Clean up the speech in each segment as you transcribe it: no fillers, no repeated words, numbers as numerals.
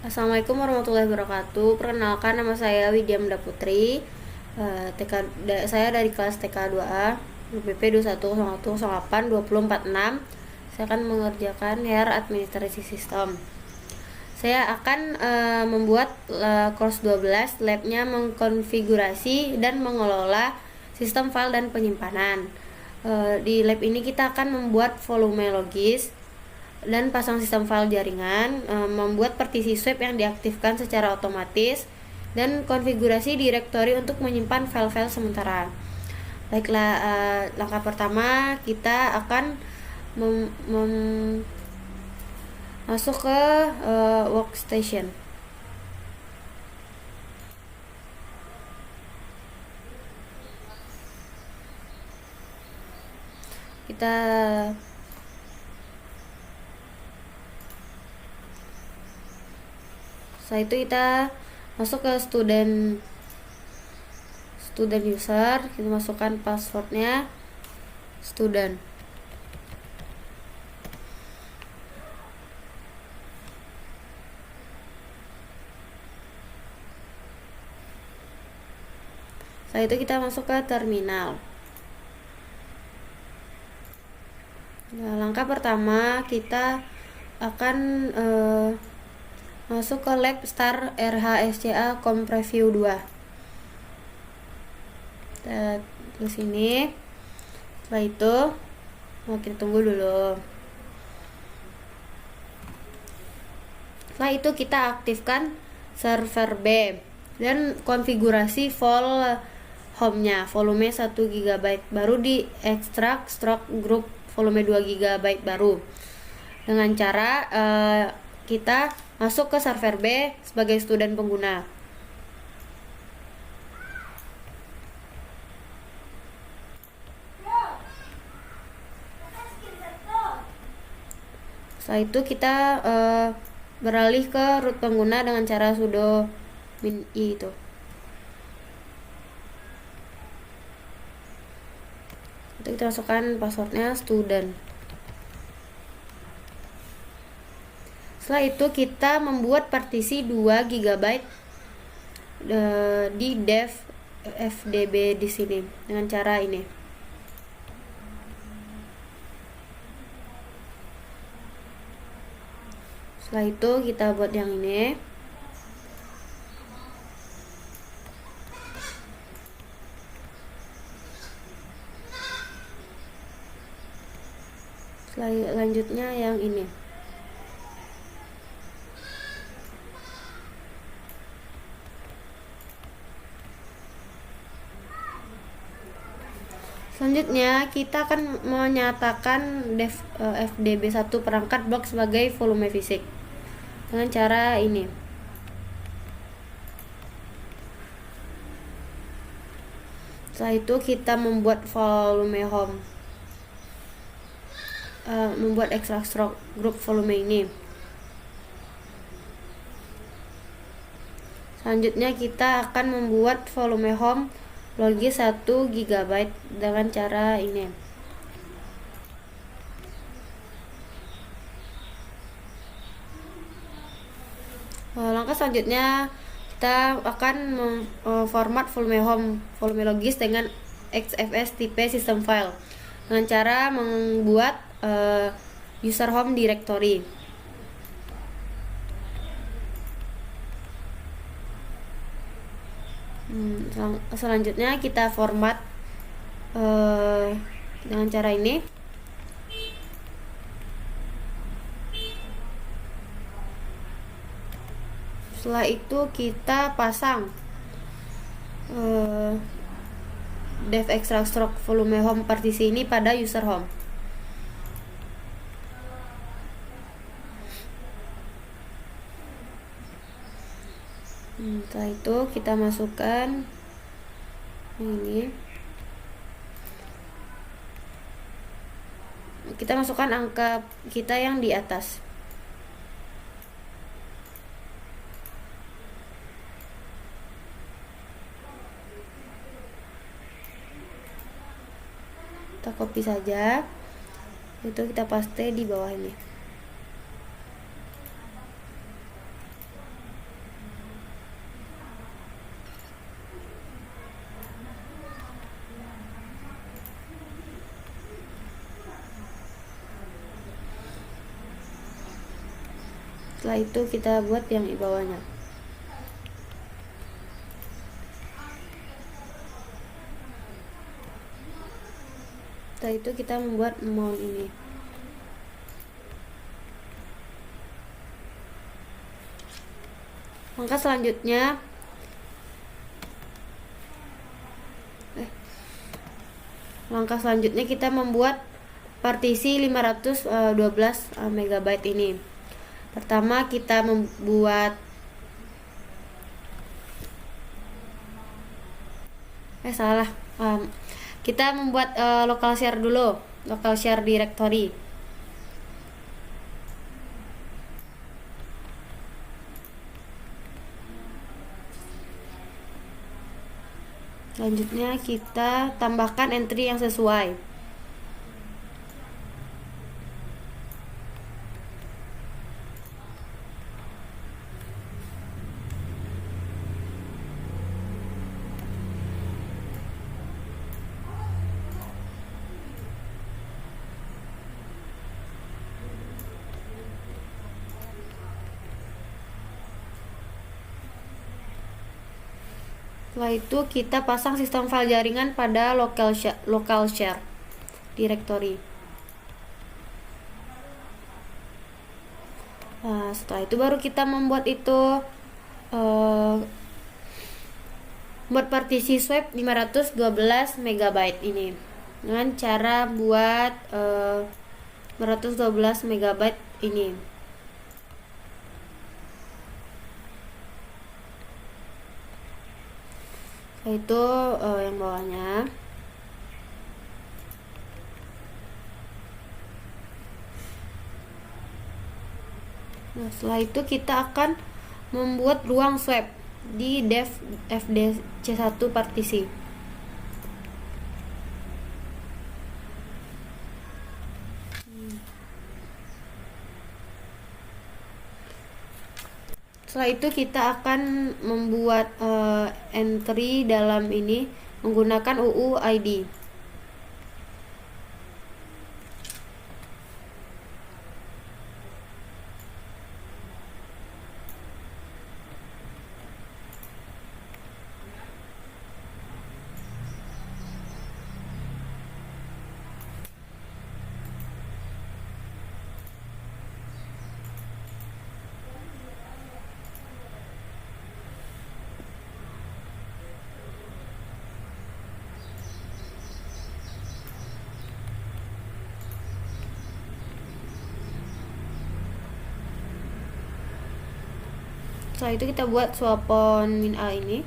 Assalamualaikum warahmatullahi wabarakatuh. Perkenalkan, nama saya Widya Menda Putri. Saya dari kelas TK 2A, UPP 2101082046. Saya akan mengerjakan HR Administrasi Sistem. Saya akan membuat course 12, labnya mengkonfigurasi dan mengelola sistem file dan penyimpanan. Di lab ini kita akan membuat volume logis dan pasang sistem file jaringan, membuat partisi swap yang diaktifkan secara otomatis, dan konfigurasi direktori untuk menyimpan file-file sementara. Baiklah, langkah pertama kita akan masuk ke workstation. Setelah itu kita masuk ke student user, kita masukkan passwordnya student. Setelah itu kita masuk ke terminal. Nah, langkah pertama kita akan masuk ke lab start RHSCA Com Preview 2. Kita tulis ini. Setelah itu kita tunggu dulu. Setelah itu kita aktifkan server B dan konfigurasi file home-nya, volume 1 GB baru di ekstrak stroke group volume 2 GB baru, dengan cara kita masuk ke server B sebagai student pengguna. Setelah itu kita beralih ke root pengguna dengan cara sudo min i itu. Itu kita masukkan passwordnya student. Setelah itu kita membuat partisi 2 GB di dev fdb di sini dengan cara ini. Setelah itu kita buat yang ini. Selanjutnya yang ini. Selanjutnya kita akan menyatakan fdb1 perangkat blok sebagai volume fisik dengan cara ini. Setelah itu kita membuat volume home, membuat extract stroke group volume ini. Selanjutnya kita akan membuat volume home logis 1 GB dengan cara ini. Langkah selanjutnya kita akan format volume home volume logis dengan XFS tipe system file dengan cara membuat user home directory. Selanjutnya kita format dengan cara ini. Setelah itu kita pasang dev extract stroke volume home partisi ini pada user home. Setelah itu kita masukkan ini. Kita masukkan angka kita yang di atas. Kita copy saja, itu kita paste di bawah ini. Setelah itu kita buat yang di bawahnya. Setelah itu kita membuat mount ini. Langkah selanjutnya kita membuat partisi 512 MB ini. Pertama kita membuat kita membuat local share dulu, local share directory. Selanjutnya kita tambahkan entry yang sesuai. Setelah itu kita pasang sistem file jaringan pada local share directory. Nah, setelah itu baru kita membuat itu buat partisi swap 512 MB ini dengan cara buat 512 MB ini. Itu yang bawahnya. Nah, setelah itu kita akan membuat ruang swap di dev fdc1 partisi. Setelah itu kita akan membuat entry dalam ini menggunakan UUID. Setelah itu kita buat swapon min a ini.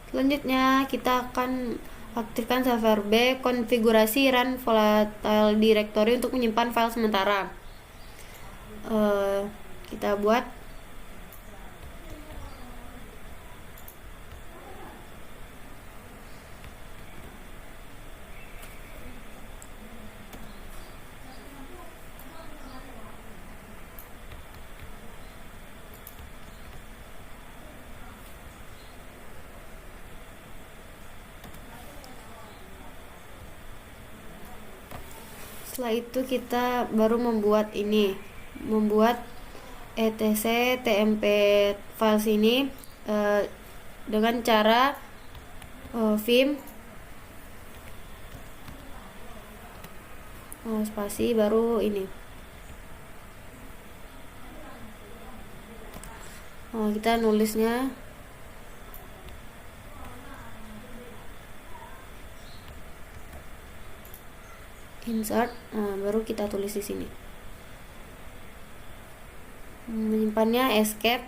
Selanjutnya kita akan aktifkan server B, konfigurasi run volatile directory untuk menyimpan file sementara. Kita buat setelah itu kita baru membuat etc tmp files ini dengan cara vim spasi baru ini. Kita nulisnya insert, baru kita tulis di sini. Menyimpannya escape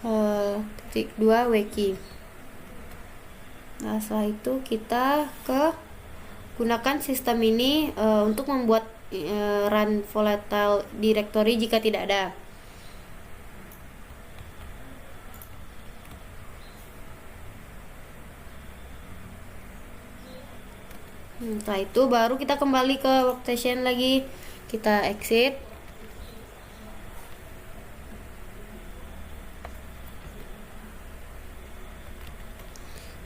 -2 wiki. Nah, setelah itu kita gunakan sistem ini untuk membuat run volatile directory jika tidak ada. Setelah itu baru kita kembali ke workstation lagi, kita exit.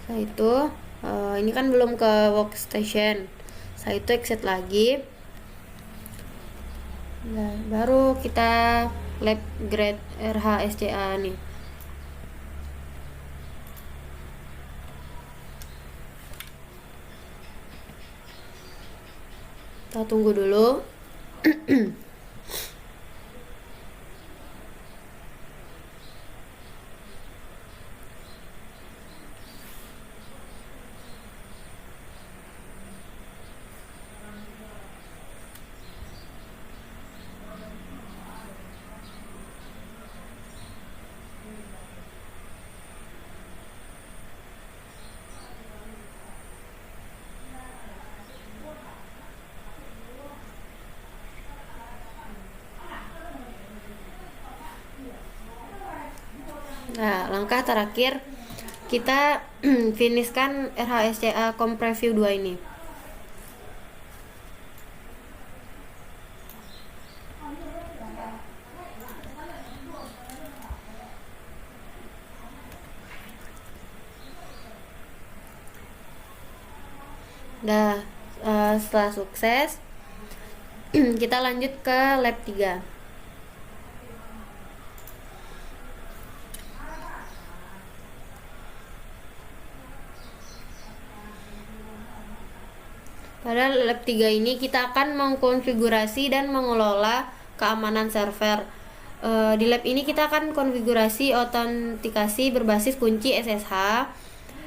Setelah itu ini kan belum ke workstation, Setelah itu exit lagi. Nah, baru kita lab grade RHSCA nih. Kita tunggu dulu. Nah, langkah terakhir kita finishkan RHSCA Comp Preview 2 ini. Nah, setelah sukses kita lanjut ke lab 3. Pada lab 3 ini kita akan mengkonfigurasi dan mengelola keamanan server. Di lab ini kita akan konfigurasi autentikasi berbasis kunci SSH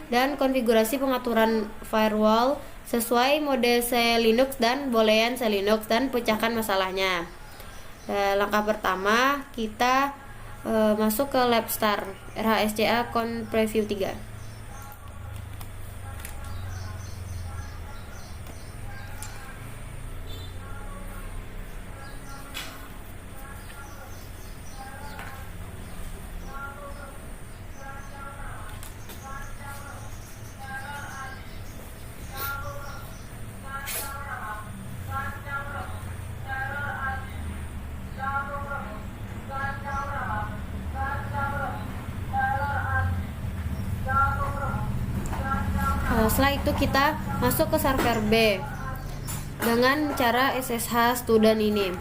dan konfigurasi pengaturan firewall sesuai mode Linux dan boolean Linux dan pecahkan masalahnya. Langkah pertama kita masuk ke lab start RHSCA Comp Preview 3. Setelah itu kita masuk ke server B dengan cara SSH student ini.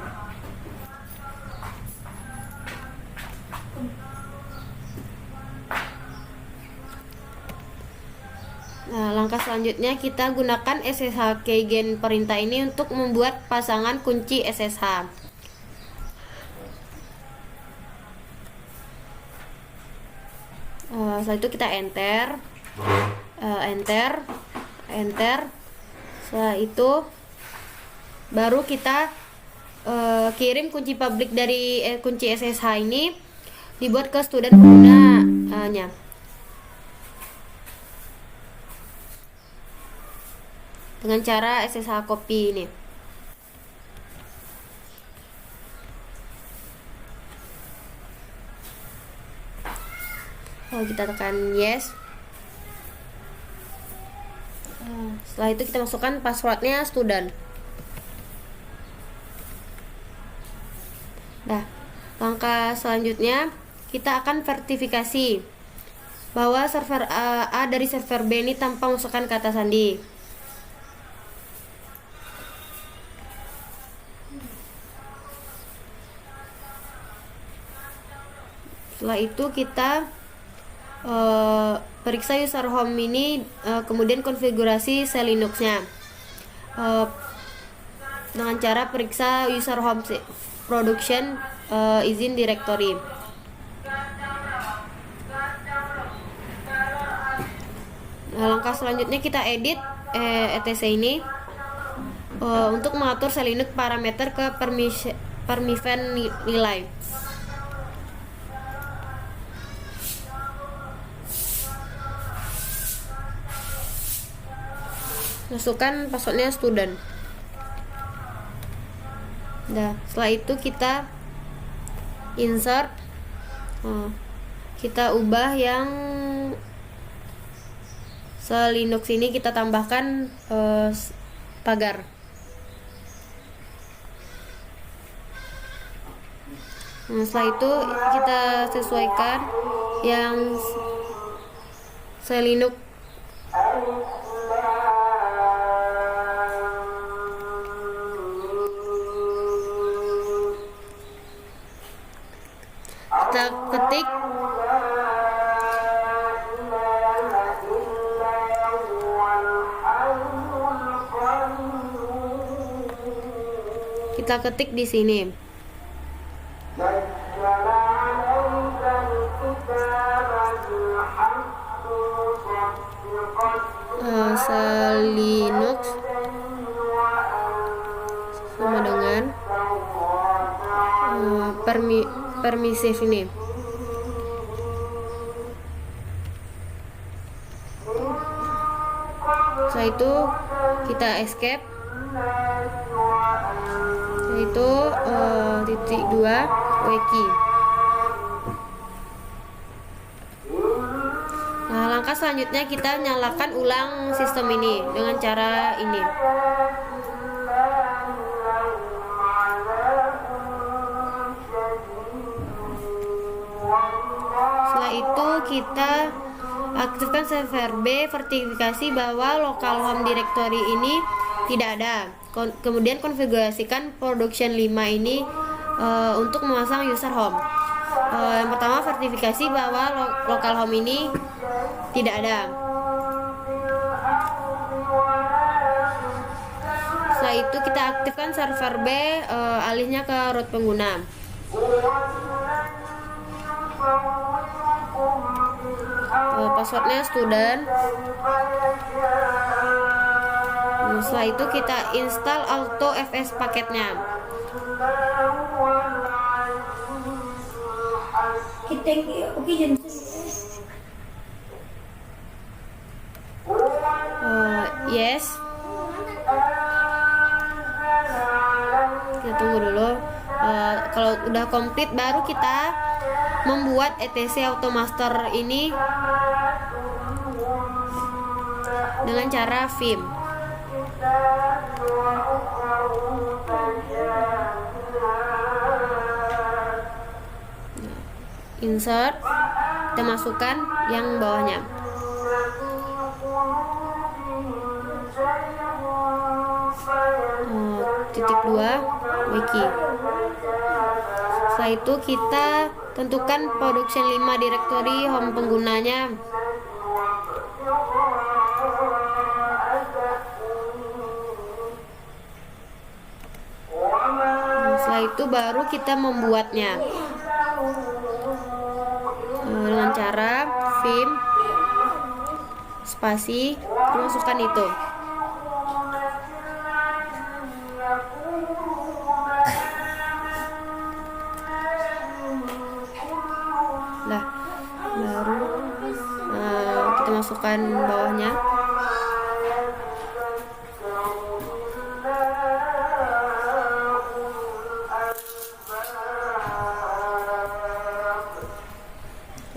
Nah, langkah selanjutnya kita gunakan SSH keygen perintah ini untuk membuat pasangan kunci SSH. Setelah itu kita enter. Setelah itu baru kita kirim kunci publik dari kunci SSH ini dibuat ke student penggunanya dengan cara SSH copy ini. Kita tekan yes. Setelah itu kita masukkan passwordnya student. Nah, langkah selanjutnya kita akan verifikasi bahwa server A dari server B ini tanpa masukkan kata sandi. Setelah itu kita periksa user home ini, kemudian konfigurasi Linuxnya dengan cara periksa user home production izin directory. Langkah selanjutnya kita edit etc ini untuk mengatur Linux parameter ke permission nilai. Masukkan passwordnya student. Nah, setelah itu kita insert, kita ubah yang Linux ini, kita tambahkan pagar. Nah, setelah itu kita sesuaikan yang Linux. kita ketik di sini. Linux sama dengan permisif ini. Setelah itu kita escape. Itu titik 2 wiki. Nah, langkah selanjutnya kita nyalakan ulang sistem ini dengan cara ini. Setelah itu kita aktifkan server B, verifikasi bahwa localhost directory ini tidak ada. Kemudian konfigurasikan production 5 ini untuk memasang user home. Yang pertama, verifikasi bahwa localhost ini tidak ada. Setelah itu kita aktifkan server B, alihnya ke root pengguna. Passwordnya student. Setelah itu kita install auto fs paketnya. Yes. Kita tunggu dulu. Kalau udah komplit baru kita membuat etc automaster ini dengan cara vim. Insert, kita masukkan yang bawahnya. Titik 2 wiki. Setelah itu kita tentukan production 5 directory home penggunanya. Setelah itu baru kita membuatnya dengan cara vim spasi masukkan itu. Nah, baru kita masukkan bawahnya.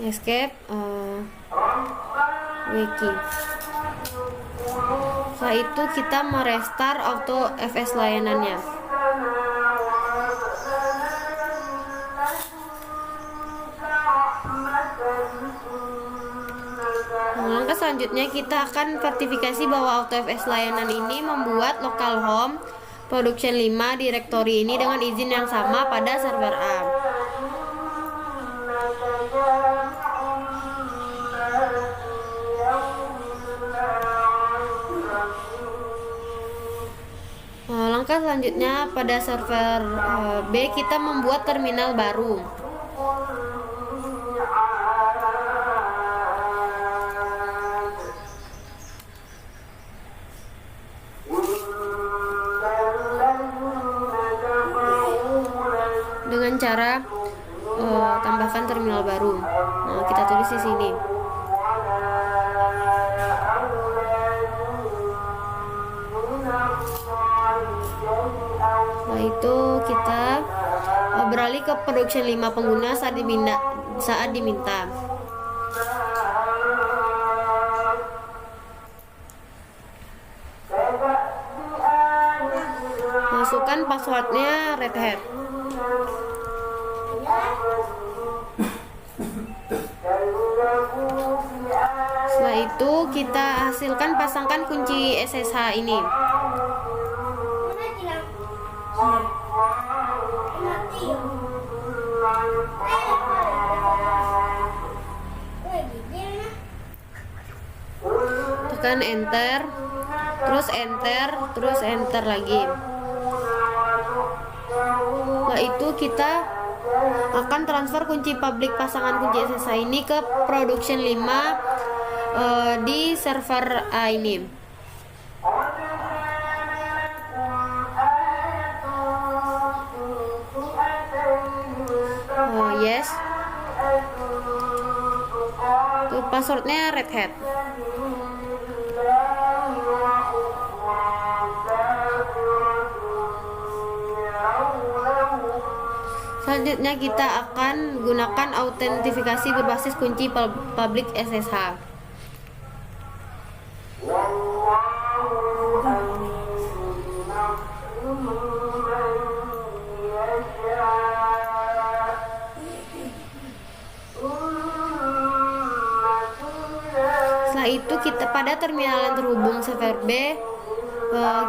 Escape wiki. Setelah itu kita merestart auto fs layanannya. Langkah selanjutnya kita akan verifikasi bahwa auto fs layanan ini membuat localhost production 5 directory ini dengan izin yang sama pada server A. Langkah selanjutnya pada server B kita membuat terminal baru. Dengan cara tambahkan terminal baru. Nah, kita tulis di sini. Setelah itu kita beralih ke production 5 pengguna saat diminta. Masukkan passwordnya Red Hat. Setelah itu kita pasangkan kunci SSH ini. tekan enter, terus enter, terus enter lagi. Setelah itu kita akan transfer kunci public pasangan kunci SSH ini ke production 5 di server A ini. Yes. Tuh passwordnya Red Hat. Selanjutnya kita akan gunakan autentifikasi berbasis kunci public SSH. Setelah itu kita pada terminal yang terhubung server B,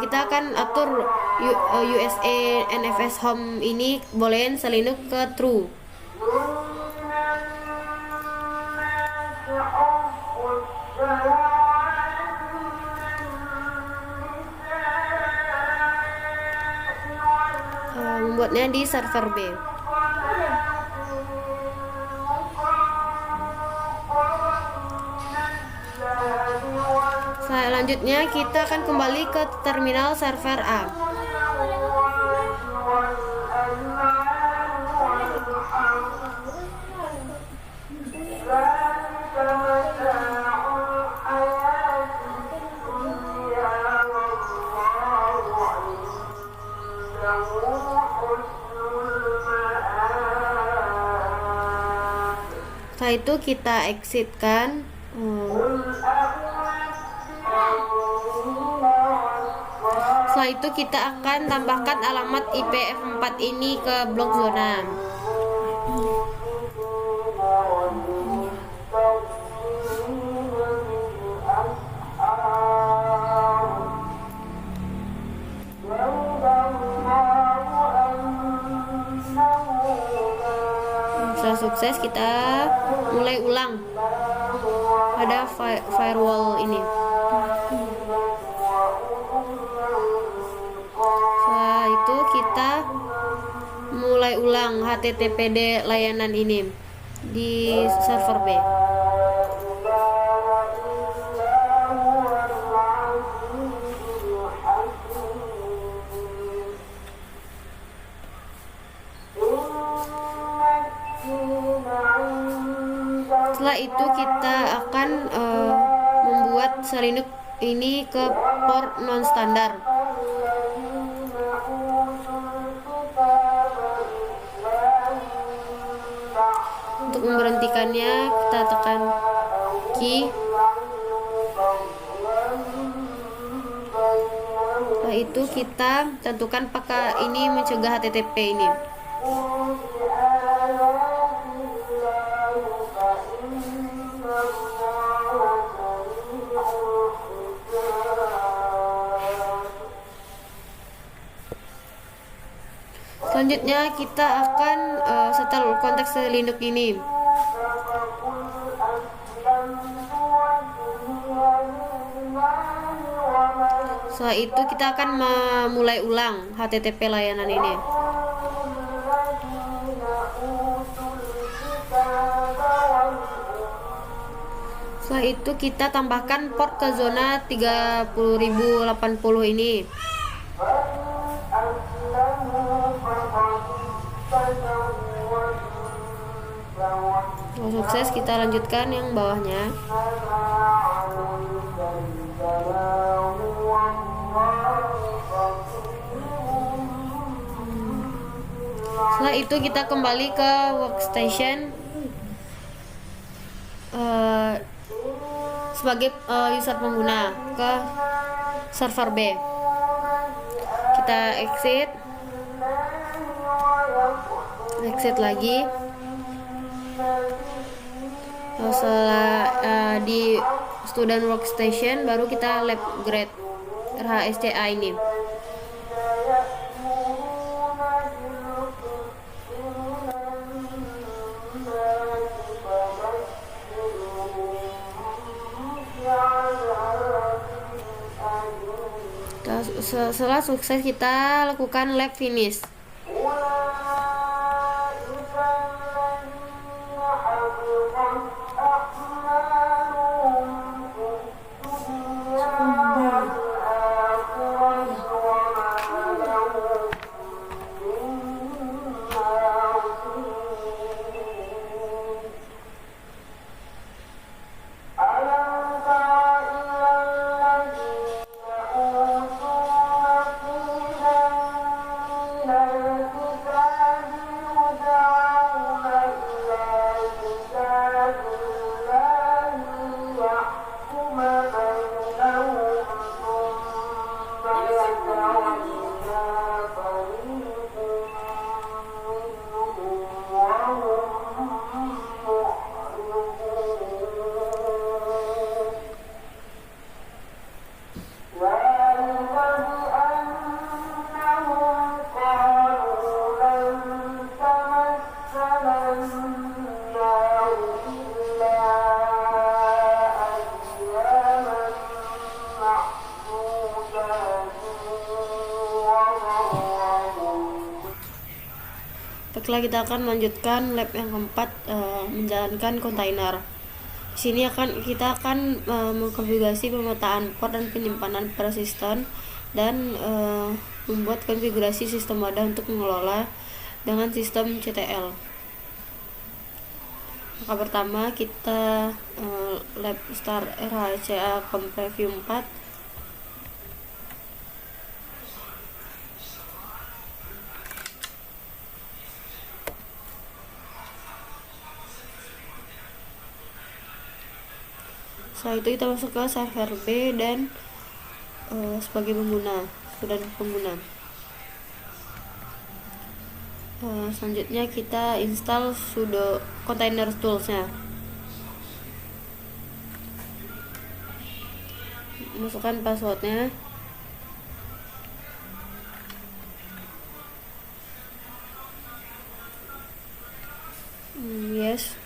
kita akan atur USA NFS home ini bolehin selinuk ke true. Membuatnya di server B. Selanjutnya kita akan kembali ke terminal server A. Setelah itu kita exit kan. Setelah itu kita akan tambahkan alamat IP F4 ini ke blok zona. Setelah sukses kita mulai ulang pada firewall ini. Setelah itu kita mulai ulang HTTPD layanan ini di server B. Setelah itu kita akan membuat selinuk ini ke port non standar. Untuk memberhentikannya kita tekan key. Setelah itu kita tentukan apakah ini mencegah HTTP ini. Selanjutnya kita akan setel konteks selinuk ini. Setelah itu kita akan memulai ulang HTTP layanan ini. Setelah itu kita tambahkan port ke zona 30.080 ini. Sukses, kita lanjutkan yang bawahnya. Setelah itu kita kembali ke workstation sebagai user pengguna ke server B. Kita exit lagi. Setelah di student workstation baru kita lab grade RHSCA ini. Setelah sukses, kita lakukan lab finish. Baiklah, kita akan melanjutkan lab yang keempat, menjalankan kontainer. Di sini kita akan mengkonfigurasi pemetaan port dan penyimpanan persistent dan membuat konfigurasi sistem wadah untuk mengelola dengan sistem CTL. Maka pertama kita lab start RHCA Compreview 4. Setelah itu kita masuk ke server B dan sebagai pengguna, student pengguna. Selanjutnya kita install sudo container tools-nya. Masukkan passwordnya. Yes.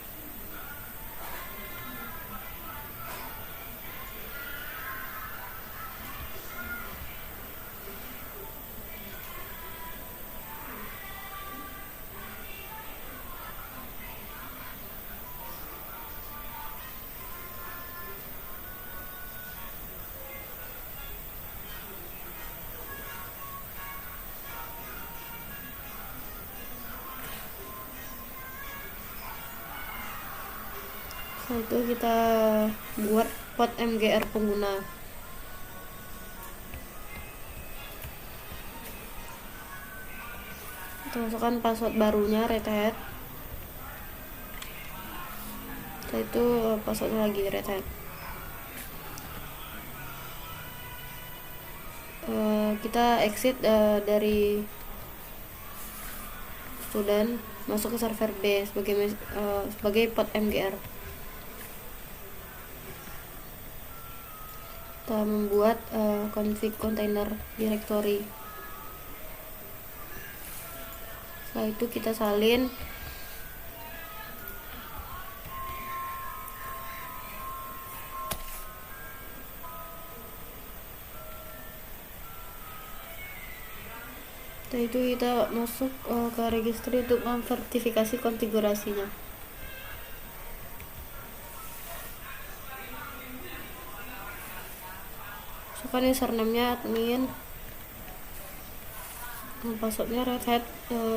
Setelah itu kita buat port MGR pengguna. Kita masukkan password barunya Red Hat. Setelah itu passwordnya lagi Red Hat. Kita exit dari student, masuk ke server B sebagai port MGR. Kita membuat config container directory. Setelah itu kita salin setelah itu kita masuk ke registry untuk memverifikasi konfigurasinya. Masukkan username-nya admin, passwordnya Red Hat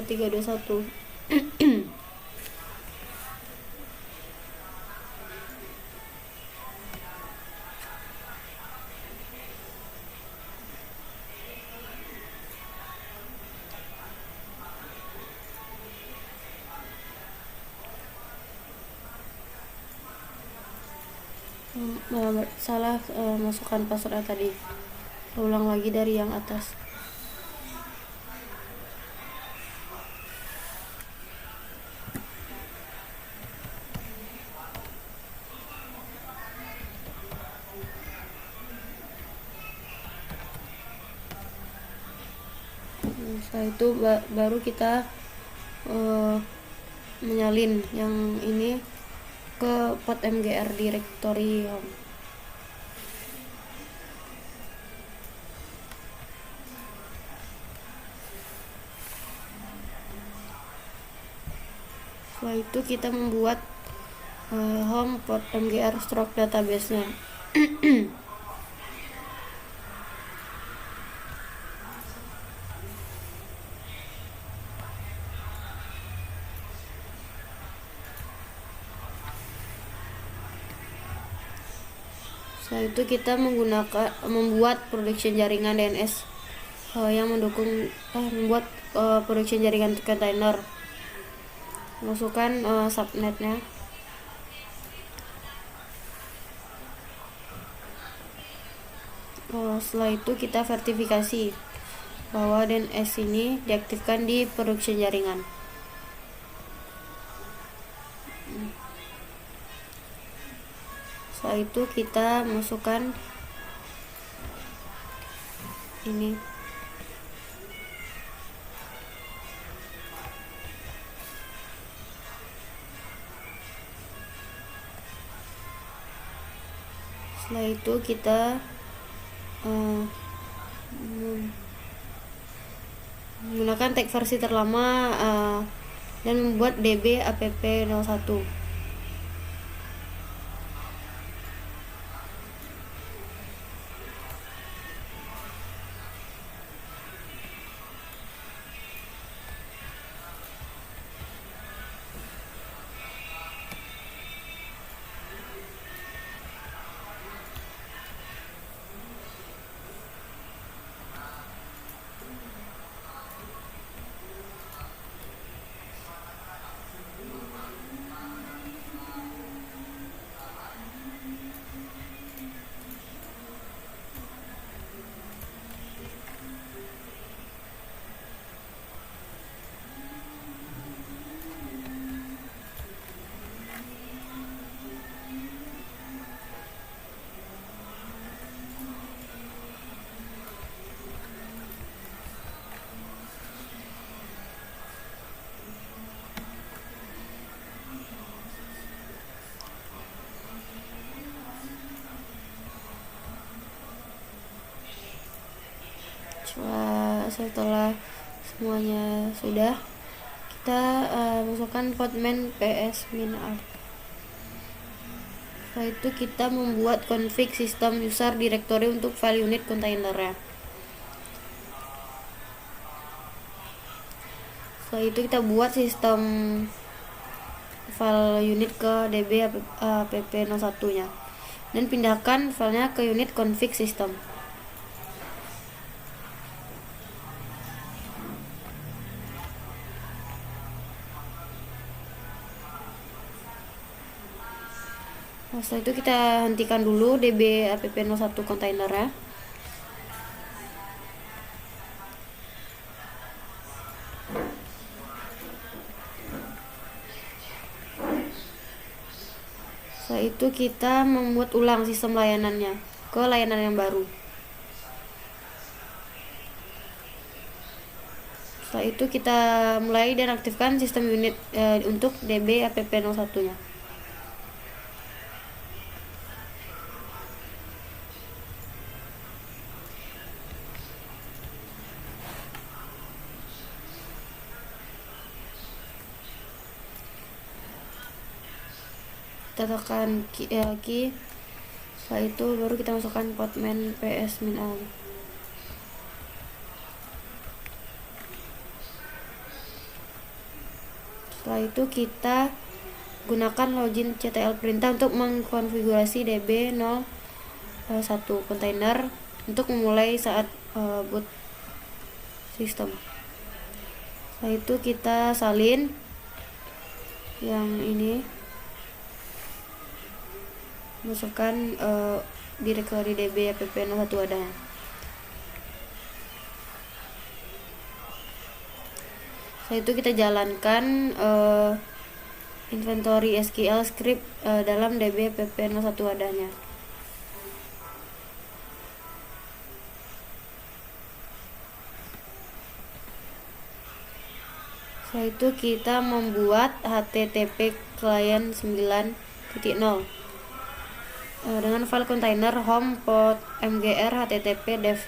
321. Salah masukkan passwordnya tadi. Ulang lagi dari yang atas. Setelah itu baru kita menyalin yang ini ke port MGR directory home. Setelah itu kita membuat home pod mgr stroke database-nya. Setelah itu kita membuat production jaringan DNS yang mendukung membuat production jaringan container. Masukkan subnetnya. Setelah itu kita verifikasi bahwa DNS ini diaktifkan di production jaringan. Setelah itu kita masukkan ini. Setelah itu kita menggunakan tag versi terlama dan membuat db app01. Setelah semuanya sudah, kita masukkan podman ps-min-alt. Setelah itu kita membuat config sistem user directory untuk file unit kontainernya. Setelah itu kita buat sistem file unit ke db app01 nya dan pindahkan filenya ke unit config system. Setelah itu kita hentikan dulu db app01 kontainernya. Setelah itu kita membuat ulang sistem layanannya ke layanan yang baru. Setelah itu kita mulai dan aktifkan sistem unit untuk db app01 nya. Kita tekan key. Setelah itu baru kita masukkan podman ps-min-alt. Setelah itu kita gunakan login ctl perintah untuk mengkonfigurasi db01 kontainer untuk memulai saat boot sistem. Setelah itu kita salin yang ini, masukkan directory db app01 adanya. Setelah itu kita jalankan inventory SQL script dalam db app01 adanya. Setelah itu kita membuat http client 9.0 dengan file kontainer home pod mgr http dev.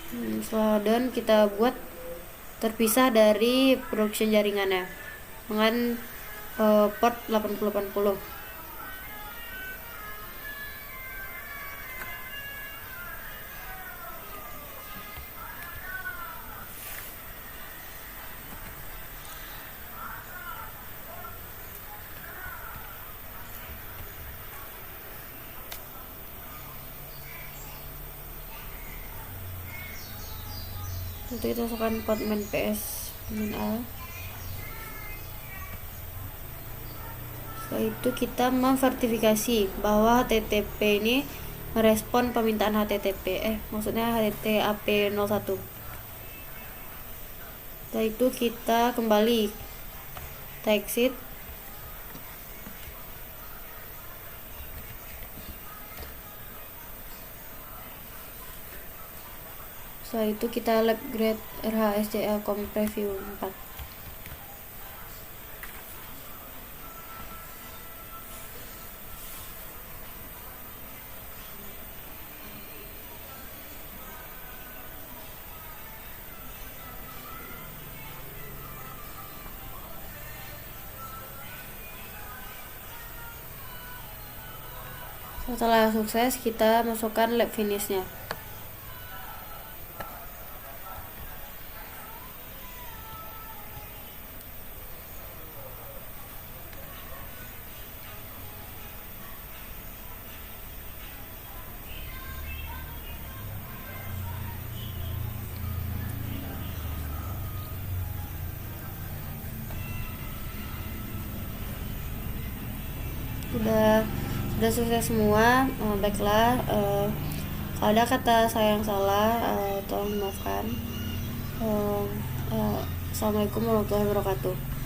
Setelah done, kita buat terpisah dari production jaringannya dengan port 8080. Untuk itu masukkan port main PS main A. Setelah itu kita memverifikasi bahwa HTTP ini merespon permintaan HTTP, maksudnya HTTP 01. Setelah itu kita kembali, kita exit. Setelah itu kita lab grade RHSCL com preview 4. Setelah sukses, kita masukkan lab finishnya. Sudah sukses semua. Baiklah, kalau ada kata saya yang salah, tolong maafkan. Assalamualaikum warahmatullahi wabarakatuh.